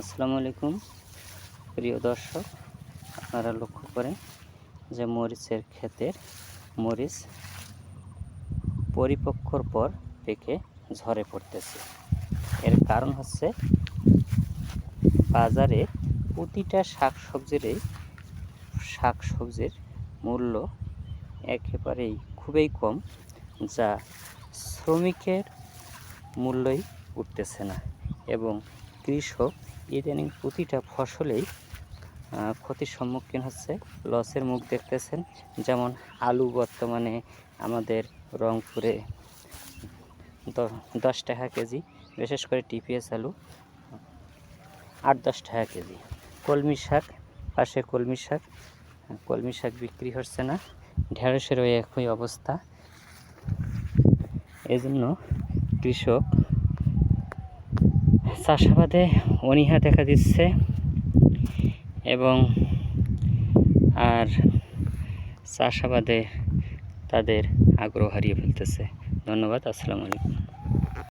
আসসালামু আলাইকুম প্রিয় দর্শক, আপনারা লক্ষ্য করেন যে মরিচের ক্ষেতের মরিচ পরিপক্কর পর পেকে ঝরে পড়তেছে। এর কারণ হচ্ছে বাজারে প্রতিটা শাকসবজির মূল্য একেবারেই খুবই কম, যা শ্রমিকের মূল্যই উঠতেছে না এবং কৃষক ইদানিং প্রতিটা ফসলেই ক্ষতির সম্মুখীন হচ্ছে, লসের মুখ দেখতেছেন। যেমন আলু বর্তমানে আমাদের রংপুরে 10 টাকা কেজি, বিশেষ করে টিপিএস আলু 8-10 টাকা কেজি। পাশে কলমি শাক বিক্রি হচ্ছে না, ঢেঁড়সেরও একই অবস্থা। এজন্য কৃষক চাষাবাদে অনীহা দেখা দিচ্ছে এবং চাষাবাদে তাদের আগ্রহ হারিয়ে ফেলতেছে। ধন্যবাদ। আসসালামু আলাইকুম।